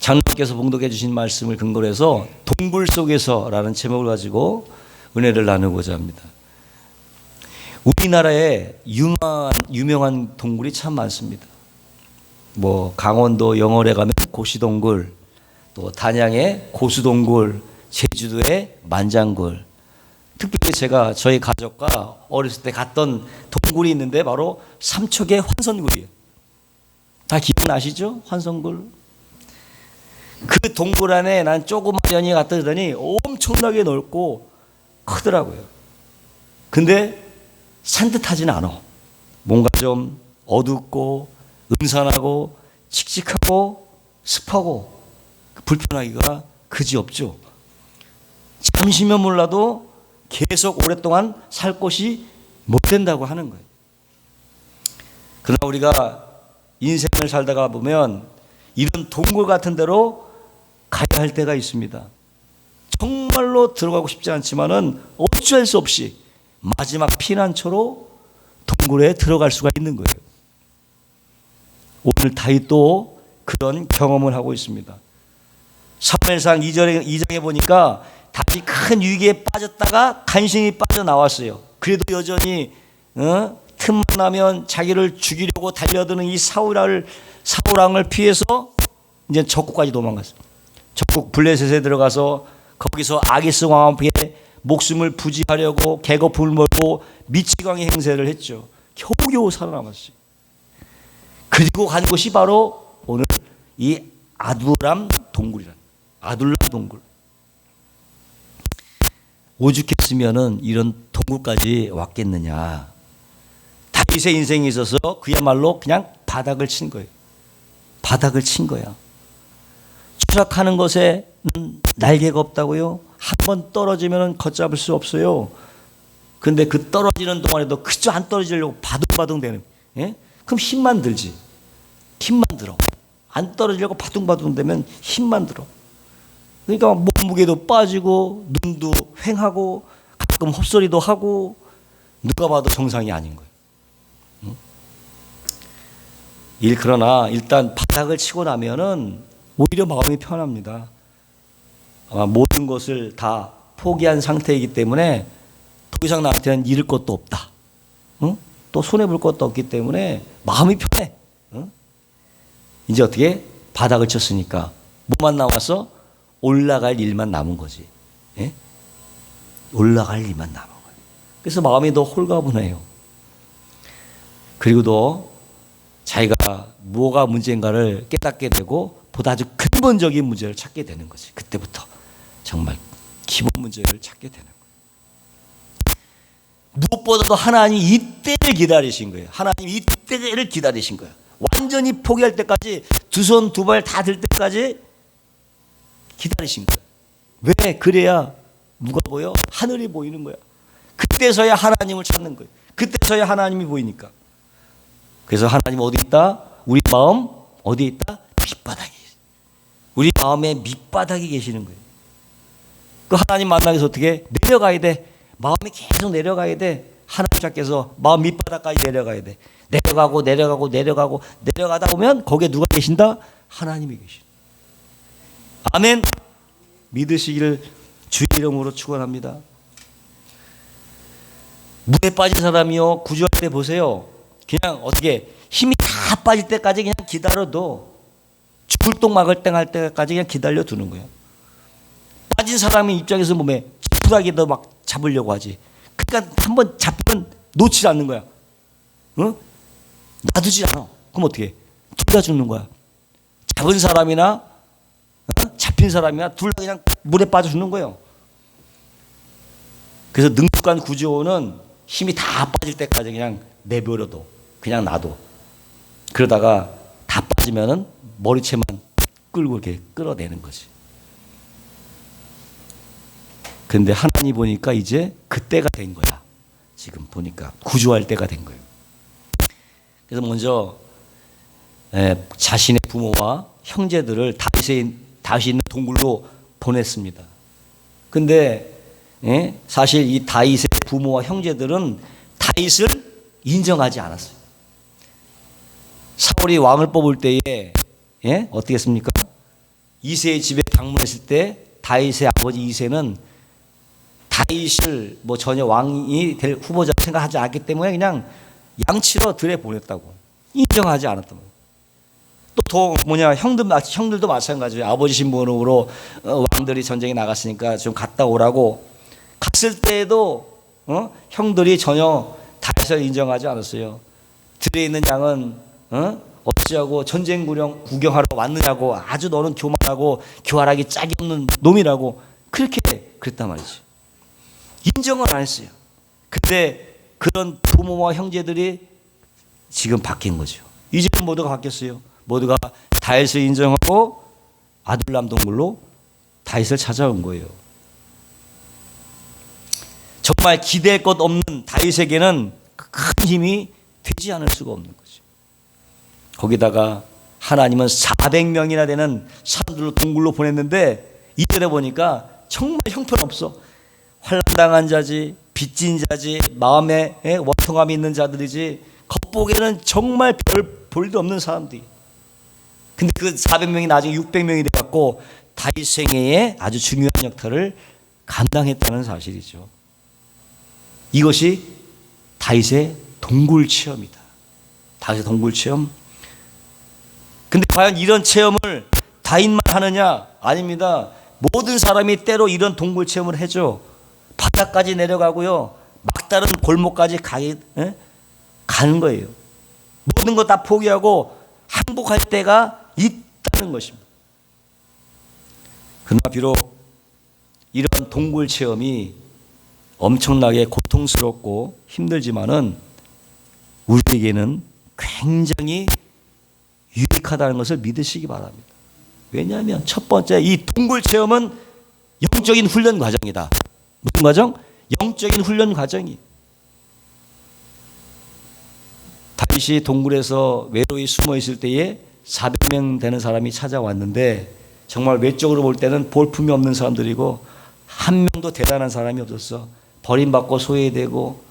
장로께서 봉독해 주신 말씀을 근거로 해서 동굴 속에서라는 제목을 가지고 은혜를 나누고자 합니다. 우리나라에 유명한 동굴이 참 많습니다. 뭐 강원도 영월에 가면 고시동굴, 또 단양의 고수동굴, 제주도의 만장굴. 특별히 제가 저희 가족과 어렸을 때 갔던 동굴이 있는데 바로 삼척의 환선굴이에요. 다 기억나시죠? 환선굴. 그 동굴 안에 난 조그만 연이 갔다 오더니 엄청나게 넓고 크더라고요. 근데 산뜻하지는 않아. 뭔가 좀 어둡고 음산하고 칙칙하고 습하고 불편하기가 그지없죠. 잠시면 몰라도 계속 오랫동안 살 곳이 못 된다고 하는 거예요. 그러나 우리가 인생을 살다가 보면 이런 동굴 같은 데로 가야 할 때가 있습니다. 정말로 들어가고 싶지 않지만은 어쩔 수 없이 마지막 피난처로 동굴에 들어갈 수가 있는 거예요. 오늘 다윗도 그런 경험을 하고 있습니다. 사무엘상 2장에 보니까 다윗이 큰 위기에 빠졌다가 간신히 빠져나왔어요. 그래도 여전히 틈만 나면 자기를 죽이려고 달려드는 이 사울왕을 피해서 이제 적국까지 도망갔어요. 적국 블레셋에 들어가서 거기서 아기스 왕 앞에 목숨을 부지하려고 계급을 몰고 미치광이 행세를 했죠. 겨우겨우 살아남았어요. 그리고 간 곳이 바로 오늘 이 아둘람 동굴이란 아둘람 동굴. 오죽했으면은 이런 동굴까지 왔겠느냐. 다윗의 인생에 있어서 그야말로 그냥 바닥을 친 거예요. 바닥을 친 거야. 추락하는 것에는 날개가 없다고요? 한번 떨어지면 걷잡을 수 없어요. 근데 그 떨어지는 동안에도 그저 안 떨어지려고 바둥바둥 되는. 예? 그럼 힘만 들지. 힘만 들어. 안 떨어지려고 바둥바둥 되면 힘만 들어. 그러니까 몸무게도 빠지고 눈도 휑하고 가끔 헛소리도 하고 누가 봐도 정상이 아닌 거예요. 그러나 일단 바닥을 치고 나면은 오히려 마음이 편합니다. 아마 모든 것을 다 포기한 상태이기 때문에 더 이상 나한테는 잃을 것도 없다. 또 손해볼 것도 없기 때문에 마음이 편해. 이제 어떻게 바닥을 쳤으니까 뭐만 남았어? 올라갈 일만 남은 거지. 예? 올라갈 일만 남은 거예요. 그래서 마음이 더 홀가분해요. 그리고 또 자기가 뭐가 문제인가를 깨닫게 되고 보다 아주 근본적인 문제를 찾게 되는 거지. 그때부터 정말 기본 문제를 찾게 되는 거예요. 무엇보다도 하나님이 이때를 기다리신 거예요. 하나님이 이때를 기다리신 거예요. 완전히 포기할 때까지 두 손 두 발 다 들 때까지 기다리신 거예요. 왜? 그래야 누가 보여? 하늘이 보이는 거야. 그때서야 하나님을 찾는 거예요. 그때서야 하나님이 보이니까. 그래서 하나님 어디 있다? 우리 마음 어디 있다? 밑바닥에. 우리 마음의 밑바닥에 계시는 거예요. 그 하나님 만나기 위해서 어떻게? 내려가야 돼. 마음이 계속 내려가야 돼. 하나님 찾기서 마음 밑바닥까지 내려가야 돼. 내려가다 보면 거기에 누가 계신다? 하나님이 계신다. 아멘. 믿으시기를 주의 이름으로 축원합니다. 물에 빠진 사람이요 구조할 때 보세요. 그냥 어떻게 힘이 다 빠질 때까지 그냥 기다려도 죽을 똥 막을 땡 할 때까지 그냥 기다려 두는 거예요. 빠진 사람의 입장에서 몸에 지푸라기도 막 잡으려고 하지. 그러니까 한번 잡히면 놓지 않는 거야. 놔두지 않아. 그럼 어떻게 해? 둘 다 죽는 거야. 잡은 사람이나 잡힌 사람이나 둘 다 그냥 물에 빠져 죽는 거예요. 그래서 능숙한 구조는 힘이 다 빠질 때까지 그냥 내버려둬. 그냥 놔둬. 그러다가 다 빠지면은 머리채만 끌고 이렇게 끌어내는 거지. 근데 하나님 보니까 이제 그때가 된 거야. 지금 보니까 구조할 때가 된 거예요. 그래서 먼저 자신의 부모와 형제들을 다윗이 있는 동굴로 보냈습니다. 근데 사실 이 다윗의 부모와 형제들은 다윗을 인정하지 않았어요. 사울이 왕을 뽑을 때에 어떻게 했습니까? 이새의 집에 방문했을 때 다윗의 아버지 이새는 다윗을 뭐 전혀 왕이 될 후보자로 생각하지 않기 때문에 그냥 양치러 들에 보냈다고. 인정하지 않았단 말이에요. 또 형들도 마찬가지예요. 아버지 신분으로 왕들이 전쟁에 나갔으니까 좀 갔다 오라고 갔을 때에도 형들이 전혀 다윗을 인정하지 않았어요. 들에 있는 양은 어찌하고 전쟁 구경하러 왔느냐고, 아주 너는 교만하고 교활하기 짝이 없는 놈이라고 그렇게 그랬단 말이지. 인정을 안 했어요. 근데 그런 부모와 형제들이 지금 바뀐 거죠. 이제는 모두가 바뀌었어요. 모두가 다윗을 인정하고 아둘람 동굴로 다윗을 찾아온 거예요. 정말 기대할 것 없는 다윗에게는 큰 힘이 되지 않을 수가 없는 거죠. 거기다가 하나님은 400명이나 되는 사람들을 동굴로 보냈는데 이때에 보니까 정말 형편없어. 환난당한 자지, 빚진 자지, 마음에 원통함이 있는 자들이지, 겉보기에는 정말 별 볼도 없는 사람들이. 근데 그 400명이 나중에 600명이 돼갖고 다윗 생애에 아주 중요한 역할을 감당했다는 사실이죠. 이것이 다윗의 동굴 체험이다. 다윗의 동굴 체험. 근데 과연 이런 체험을 다윗만 하느냐? 아닙니다. 모든 사람이 때로 이런 동굴 체험을 해줘. 바닥까지 내려가고요. 막다른 골목까지 가는 거예요. 모든 거 다 포기하고 항복할 때가 있다는 것입니다. 그러나 비록 이런 동굴 체험이 엄청나게 고통스럽고 힘들지만은 우리에게는 굉장히 유익하다는 것을 믿으시기 바랍니다. 왜냐하면 첫 번째, 이 동굴 체험은 영적인 훈련 과정이다. 무슨 과정? 영적인 훈련 과정이. 다윗이 동굴에서 외로이 숨어 있을 때에 400명 되는 사람이 찾아왔는데 정말 외적으로 볼 때는 볼품이 없는 사람들이고 한 명도 대단한 사람이 없었어. 버림받고 소외되고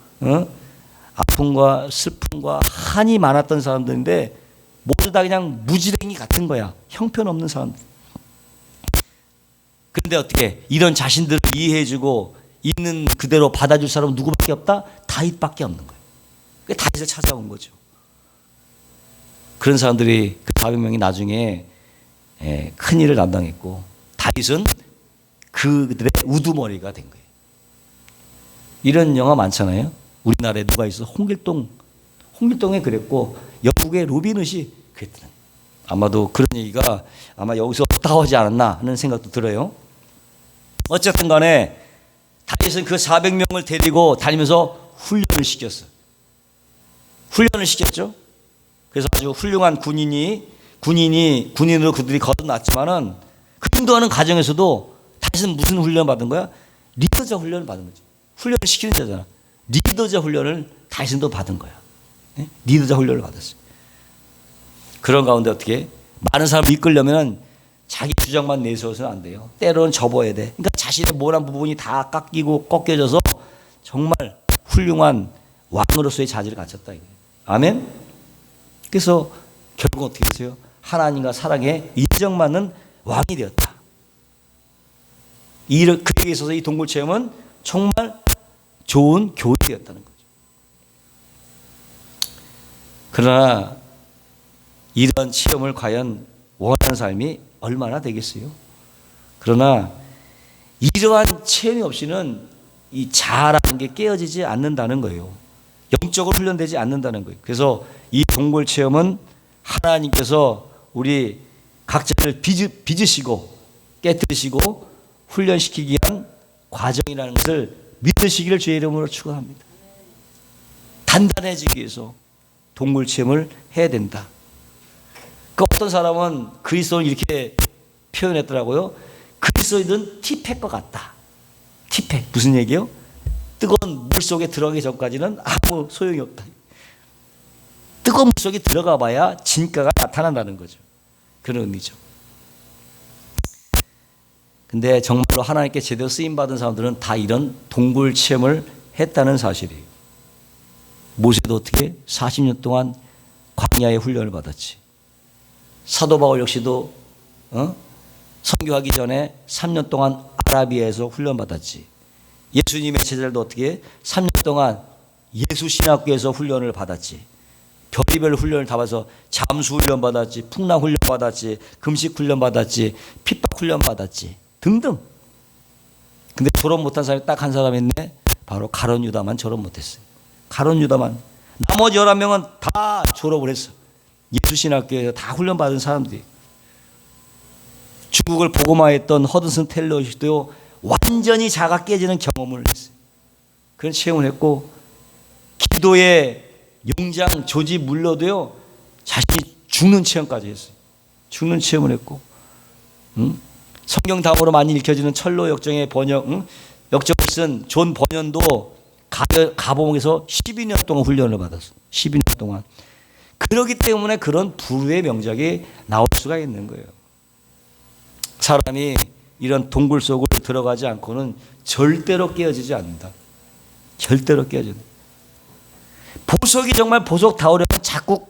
아픔과 슬픔과 한이 많았던 사람들인데 모두 다 그냥 무지랭이 같은 거야. 형편없는 사람들. 그런데 어떻게 이런 자신들을 이해해주고 있는 그대로 받아줄 사람은 누구밖에 없다? 다윗밖에 없는 거예요. 다윗을 찾아온 거죠. 그런 사람들이 그 400명이 나중에 큰 일을 감당했고 다윗은 그들의 우두머리가 된 거예요. 이런 영화 많잖아요. 우리나라에 누가 있어? 홍길동에 그랬고 영국의 로빈 훗이 그랬더니 아마도 그런 얘기가 아마 여기서 따오지 않았나 하는 생각도 들어요. 어쨌든 간에 다윗은 그 400명을 데리고 다니면서 훈련을 시켰어요. 훈련을 시켰죠. 그래서 아주 훌륭한 군인으로 그들이 거듭났지만은 그 인도하는 과정에서도 다윗은 무슨 훈련 받은 거야? 리더자 훈련을 받은 거지. 훈련을 시키는 자잖아. 리더자 훈련을 다윗은 또 받은 거야. 리더자 훈련을 받았어요. 그런 가운데 어떻게 많은 사람을 이끌려면 자기 주장만 내세워서는 안 돼요. 때로는 접어야 돼. 그러니까 자신의 모난 부분이 다 꺾여져서 정말 훌륭한 왕으로서의 자질을 갖췄다. 아멘. 그래서 결국 어떻게 됐어요? 하나님과 사랑에 인정받는 왕이 되었다. 그에게 있어서 이 동굴 체험은 정말 좋은 교훈이 되었다는 거죠. 그러나 이런 체험을 과연 원하는 삶이 얼마나 되겠어요? 그러나 이러한 체험이 없이는 이 자아라는 게 깨어지지 않는다는 거예요. 영적으로 훈련되지 않는다는 거예요. 그래서 이 동굴 체험은 하나님께서 우리 각자를 빚으시고 깨뜨리시고 훈련시키기 위한 과정이라는 것을 믿으시기를 주의 이름으로 축원합니다. 단단해지기 위해서 동굴 체험을 해야 된다. 그 어떤 사람은 그리스도를 이렇게 표현했더라고요. 그리스도인은 티팩과 같다. 티팩 무슨 얘기요? 뜨거운 물 속에 들어가기 전까지는 아무 소용이 없다. 뜨거운 물 속에 들어가 봐야 진가가 나타난다는 거죠. 그런 의미죠. 근데 정말로 하나님께 제대로 쓰임받은 사람들은 다 이런 동굴 체험을 했다는 사실이에요. 모세도 어떻게 40년 동안 광야의 훈련을 받았지. 사도 바울 역시도 선교하기 전에 3년 동안 아라비아에서 훈련받았지. 예수님의 제자들도 어떻게 3년 동안 예수신학교에서 훈련을 받았지. 별의별 훈련을 다 받아서 잠수 훈련 받았지, 풍랑 훈련 받았지, 금식 훈련 받았지, 핍박 훈련 받았지 등등. 근데 졸업 못한 사람이 딱 한 사람 있네. 바로 가룟 유다만 졸업 못했어요. 가룟 유다만. 나머지 11명은 다 졸업을 했어. 예수신학교에서 다 훈련 받은 사람들이. 중국을 복음화했던 허드슨 텔러도 완전히 자가 깨지는 경험을 했어요. 그런 체험을 했고, 기도의 용장 조지 물러도요 자신이 죽는 체험까지 했어요. 죽는 체험을 했고, 성경 다음으로 많이 읽혀지는 철로 역정의 번역, 역정을 쓴 존 번연도 가봉에서 12년 동안 훈련을 받았어. 12년 동안. 그렇기 때문에 그런 불후의 명작이 나올 수가 있는 거예요. 사람이 이런 동굴 속으로 들어가지 않고는 절대로 깨어지지 않는다. 절대로 깨어진다. 보석이 정말 보석다우려면 자꾸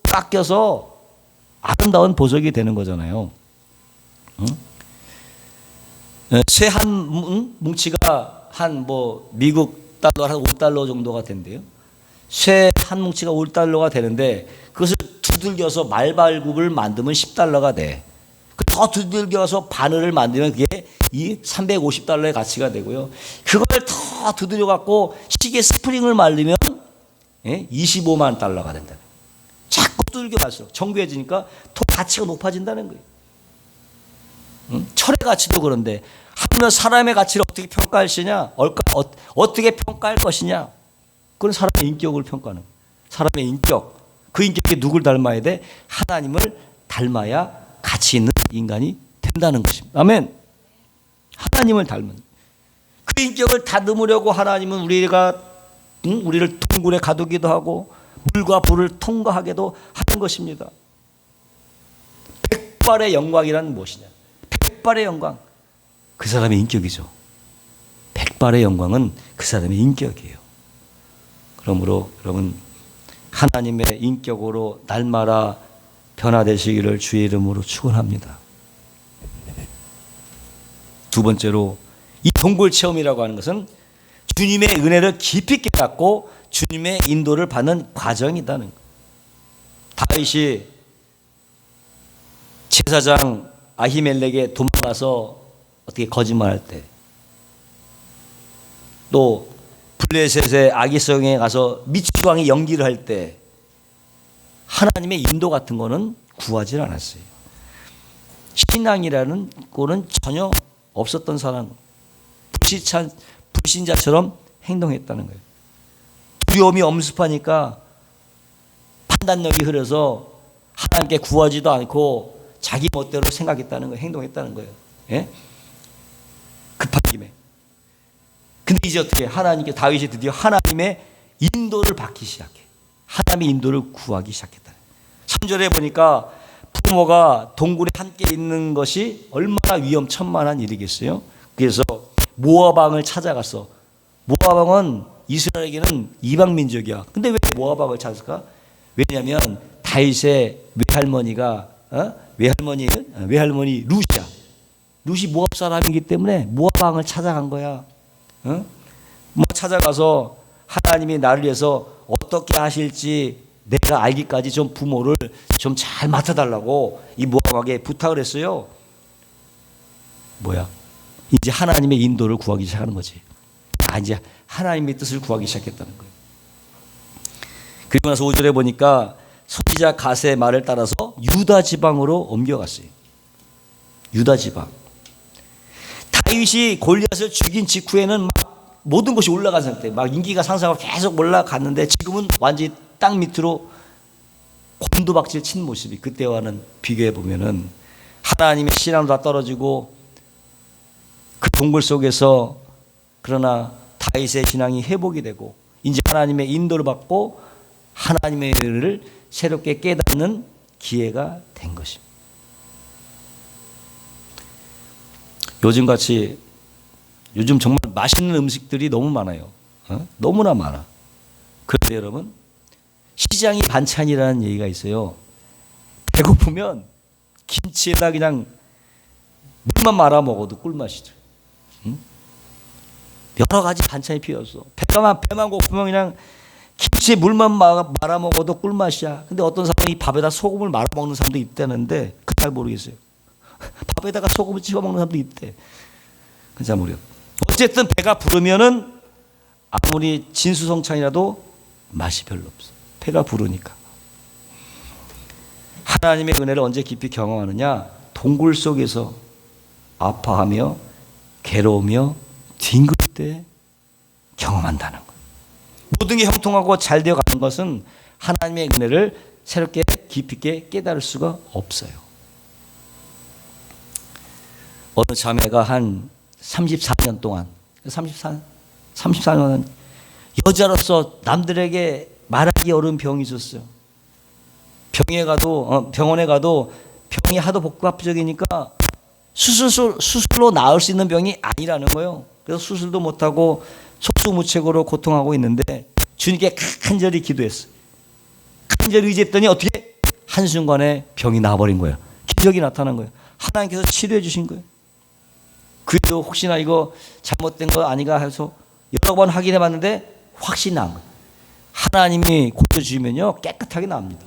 깎여서 아름다운 보석이 되는 거잖아요. 쇠 한 뭉치가 한 미국 달러 한 5달러 정도가 된대요. 쇠 한 뭉치가 5달러가 되는데 그것을 두들겨서 말발굽을 만들면 10달러가 돼. 더 두들겨서 바늘을 만들면 그게 이 350달러의 가치가 되고요. 그걸 더 두들겨 갖고 시계 스프링을 말리면 25만 달러가 된다. 자꾸 두들겨 갈수록 정교해지니까 더 가치가 높아진다는 거예요. 철의 가치도 그런데 하면 사람의 가치를 어떻게 평가할 것이냐, 어떻게 평가할 것이냐, 그건 사람의 인격을 평가하는 거예요. 사람의 인격, 그 인격이 누굴 닮아야 돼? 하나님을 닮아야 가치 있는 인간이 된다는 것입니다. 아멘. 하나님을 닮은 그 인격을 다듬으려고 하나님은 우리를 동굴에 가두기도 하고 물과 불을 통과하게도 하는 것입니다. 백발의 영광이란 무엇이냐? 백발의 영광, 그 사람의 인격이죠. 백발의 영광은 그 사람의 인격이에요. 그러므로 여러분, 하나님의 인격으로 날마다 변화되시기를 주의 이름으로 축원합니다. 두 번째로, 이 동굴 체험이라고 하는 것은 주님의 은혜를 깊이 깨닫고 주님의 인도를 받는 과정이라는 것. 다윗이 제사장 아히멜렉에 도망가서 어떻게 거짓말할 때, 또 블레셋의 아기성에 가서 미치광이 연기를 할 때 하나님의 인도 같은 거는 구하지 않았어요. 신앙이라는 꼴은 전혀 없었던 사람, 불신자처럼 행동했다는 거예요. 두려움이 엄습하니까 판단력이 흐려서 하나님께 구하지도 않고 자기 멋대로 생각했다는 거예요. 행동했다는 거예요. 예? 급한 김에. 근데 이제 어떻게 다윗이 드디어 하나님의 인도를 받기 시작해. 하나님의 인도를 구하기 시작했다. 3절에 보니까 부모가 동굴에 함께 있는 것이 얼마나 위험천만한 일이겠어요. 그래서 모압 왕을 찾아갔어. 모압 왕은 이스라엘에게는 이방 민족이야. 근데 왜 모압 왕을 찾았을까? 왜냐하면 다윗의 외할머니 룻이 모압 사람이기 때문에 모압 왕을 찾아간 거야. 찾아가서 하나님이 나를 위해서 어떻게 하실지 내가 알기까지 좀 부모를 좀 잘 맡아달라고 이 모압 왕에게 부탁을 했어요. 이제 하나님의 인도를 구하기 시작하는 거지. 이제 하나님의 뜻을 구하기 시작했다는 거예요. 그리고 나서 5절에 보니까 선지자 갓의 말을 따라서 유다 지방으로 옮겨갔어요. 유다 지방. 다윗이 골리앗을 죽인 직후에는 막 모든 것이 올라간 상태, 막 인기가 상승하고 계속 올라갔는데 지금은 완전히 땅 밑으로 곤두박질 친 모습이, 그때와는 비교해 보면은 하나님의 신앙도 다 떨어지고 그 동굴 속에서 그러나 다윗의 신앙이 회복이 되고 이제 하나님의 인도를 받고 하나님의 일을 새롭게 깨닫는 기회가 된 것입니다. 요즘 정말 맛있는 음식들이 너무 많아요. 너무나 많아. 그런데 여러분, 시장이 반찬이라는 얘기가 있어요. 배고프면 김치에다 그냥 물만 말아 먹어도 꿀맛이죠. 응? 여러 가지 반찬이 필요 없어. 배만 고프면 그냥 김치에 물만 말아 먹어도 꿀맛이야. 근데 어떤 사람이 밥에다 소금을 말아 먹는 사람도 있다는데 그건 잘 모르겠어요. 밥에다가 소금을 찍어 먹는 사람도 있대. 그건 잘 모르겠어요. 어쨌든 배가 부르면은 아무리 진수성찬이라도 맛이 별로 없어. 배가 부르니까. 하나님의 은혜를 언제 깊이 경험하느냐? 동굴 속에서 아파하며 괴로우며 뒹굴 때 경험한다는 거예요. 모든 게 형통하고 잘 되어가는 것은 하나님의 은혜를 새롭게 깊이 있게 깨달을 수가 없어요. 어느 자매가 한 34년 동안 34년은 여자로서 남들에게 말하기 어려운 병이 있었어요. 병원에 가도 병이 하도 복합적이니까 수술로 나을 수 있는 병이 아니라는 거예요. 그래서 수술도 못하고 속수무책으로 고통하고 있는데 주님께 간절히 기도했어요. 간절히 의지했더니 어떻게 한순간에 병이 나아버린 거예요. 기적이 나타난 거예요. 하나님께서 치료해 주신 거예요. 그래도 혹시나 이거 잘못된 거 아닌가 해서 여러 번 확인해 봤는데 확실히 나은 거예요. 하나님이 고쳐주시면요 깨끗하게 납니다.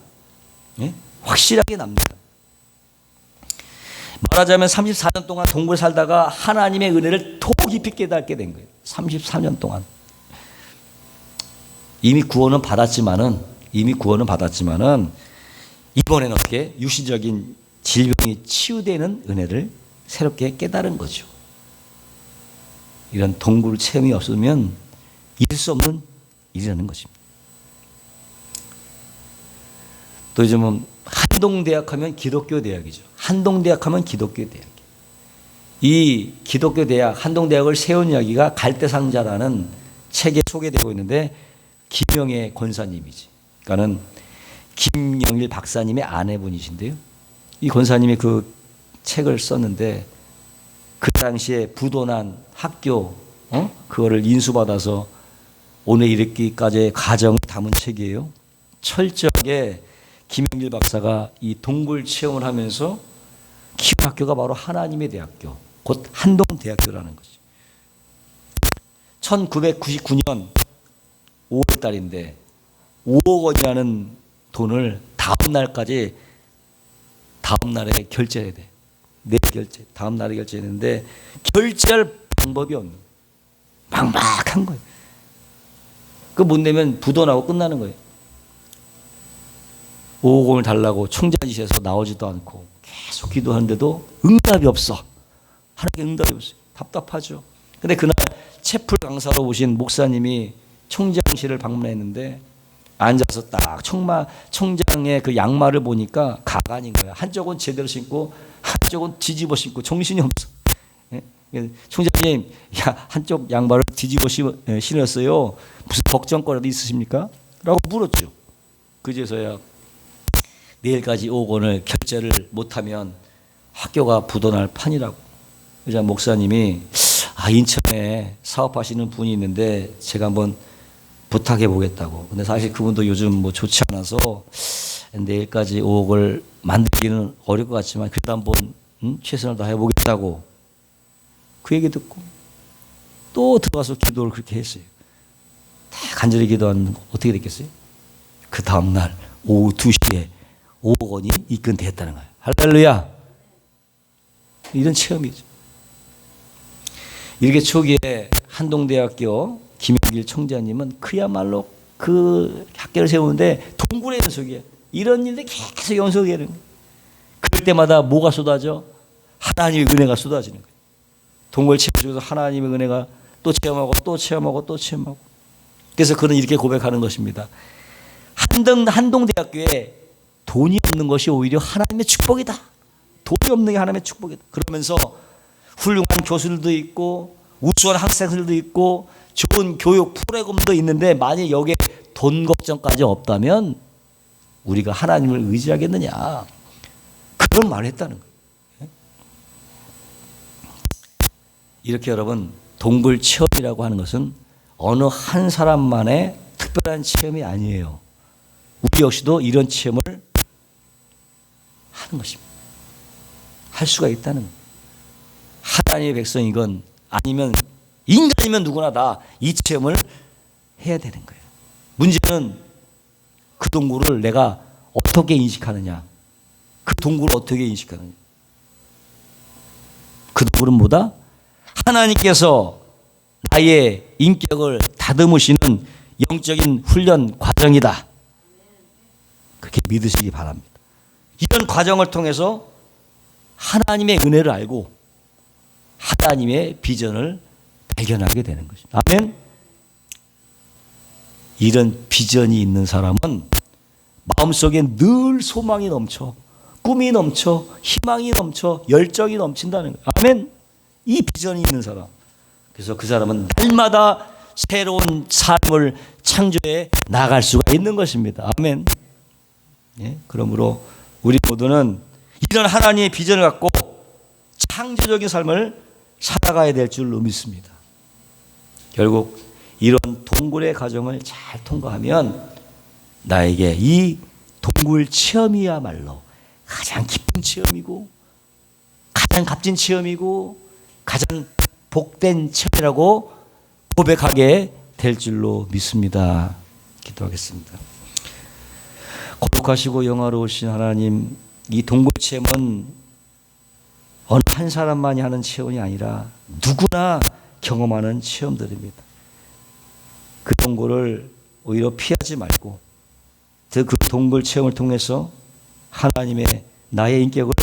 예? 확실하게 납니다. 말하자면 34년 동안 동굴에 살다가 하나님의 은혜를 더 깊이 깨닫게 된 거예요. 34년 동안. 이미 구원은 받았지만은 이번에는 어떻게 육신적인 질병이 치유되는 은혜를 새롭게 깨달은 거죠. 이런 동굴 체험이 없으면 이룰 수 없는 일이라는 것입니다. 또 요즘은 한동대학 하면 기독교 대학이죠. 한동대학 하면 기독교 대학. 이 기독교 대학, 한동대학을 세운 이야기가 갈대상자라는 책에 소개되고 있는데 김영애 권사님이지. 그러니까는 김영일 박사님의 아내분이신데요. 이 권사님이 그 책을 썼는데 그 당시에 부도난 학교, 그거를 인수받아서 오늘 이르기까지의 과정을 담은 책이에요. 철저하게 김영일 박사가 이 동굴 체험을 하면서 키운 학교가 바로 하나님의 대학교, 곧 한동대학교라는 거죠. 1999년 5월 달인데 5억 원이라는 돈을 다음 날에 결제해야 돼. 다음 날에 결제했는데 결제할 방법이 없는 거예요. 막막한 거예요. 그거 못 내면 부도나고 끝나는 거예요. 5억 원을 달라고 총장지에서 나오지도 않고 계속 기도하는데도 응답이 없어. 하나님께 응답이 없어요. 답답하죠. 근데 그날 채플 강사로 오신 목사님이 총장실을 방문했는데 앉아서 딱 총장의 그 양말을 보니까 가관인 거야. 한쪽은 제대로 신고 한쪽은 뒤집어 신고 정신이 없어. 총장님, 야, 한쪽 양말을 뒤집어 신었어요. 무슨 걱정거리도 있으십니까? 라고 물었죠. 그제서야 내일까지 5억 원을 결제를 못하면 학교가 부도날 판이라고. 그래서 목사님이 인천에 사업하시는 분이 있는데 제가 한번 부탁해 보겠다고. 근데 사실 그분도 요즘 뭐 좋지 않아서 내일까지 5억을 만들기는 어려울 것 같지만 그래도 한번 최선을 다해 보겠다고. 그 얘기 듣고 또 들어가서 기도를 그렇게 했어요. 다 간절히 기도하는 어떻게 됐겠어요? 그 다음날 오후 2시에 5억 원이 입금됐다는 거예요. 할렐루야. 이런 체험이죠. 이렇게 초기에 한동대학교 김영길 총장님은 그야말로 그 학교를 세우는데 동굴의 연속이에요. 이런 일들이 계속 연속이 되는 거예요. 그럴 때마다 뭐가 쏟아져? 하나님의 은혜가 쏟아지는 거예요. 동굴 체험 중에서 하나님의 은혜가 또 체험하고 또 체험하고 또 체험하고. 그래서 그는 이렇게 고백하는 것입니다. 한동대학교에 돈이 없는 것이 오히려 하나님의 축복이다. 돈이 없는 게 하나님의 축복이다. 그러면서 훌륭한 교수들도 있고 우수한 학생들도 있고 좋은 교육 프로그램도 있는데 만약 여기에 돈 걱정까지 없다면 우리가 하나님을 의지하겠느냐. 그런 말을 했다는 거예요. 이렇게 여러분 동굴 체험이라고 하는 것은 어느 한 사람만의 특별한 체험이 아니에요. 우리 역시도 이런 체험을 하는 것입니다. 할 수가 있다는 거예요. 하나님의 백성이건 아니면 인간이면 누구나 다 이 체험을 해야 되는 거예요. 문제는 그 동굴을 내가 어떻게 인식하느냐, 그 동굴을 어떻게 인식하느냐. 그 동굴은 뭐다? 하나님께서 나의 인격을 다듬으시는 영적인 훈련 과정이다. 그렇게 믿으시기 바랍니다. 이런 과정을 통해서 하나님의 은혜를 알고 하나님의 비전을 발견하게 되는 것입니다. 아멘. 이런 비전이 있는 사람은 마음속에 늘 소망이 넘쳐, 꿈이 넘쳐, 희망이 넘쳐, 열정이 넘친다는 거예요. 아멘. 이 비전이 있는 사람. 그래서 그 사람은 날마다 새로운 삶을 창조해 나갈 수가 있는 것입니다. 아멘. 예? 그러므로 우리 모두는 이런 하나님의 비전을 갖고 창조적인 삶을 살아가야 될 줄로 믿습니다. 결국 이런 동굴의 과정을 잘 통과하면 나에게 이 동굴 체험이야말로 가장 기쁜 체험이고 가장 값진 체험이고 가장 복된 체험이라고 고백하게 될 줄로 믿습니다. 기도하겠습니다. 거룩하시고 영화로우신 하나님, 이 동굴 체험은 어느 한 사람만이 하는 체험이 아니라 누구나 경험하는 체험들입니다. 그 동굴을 오히려 피하지 말고 그 동굴 체험을 통해서 하나님의 나의 인격을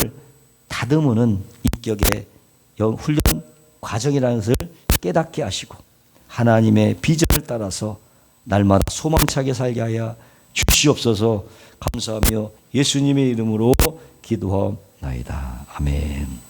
다듬는 인격의 훈련 과정이라는 것을 깨닫게 하시고 하나님의 비전을 따라서 날마다 소망차게 살게 하여 주시옵소서. 감사하며 예수님의 이름으로 기도하옵나이다. 아멘.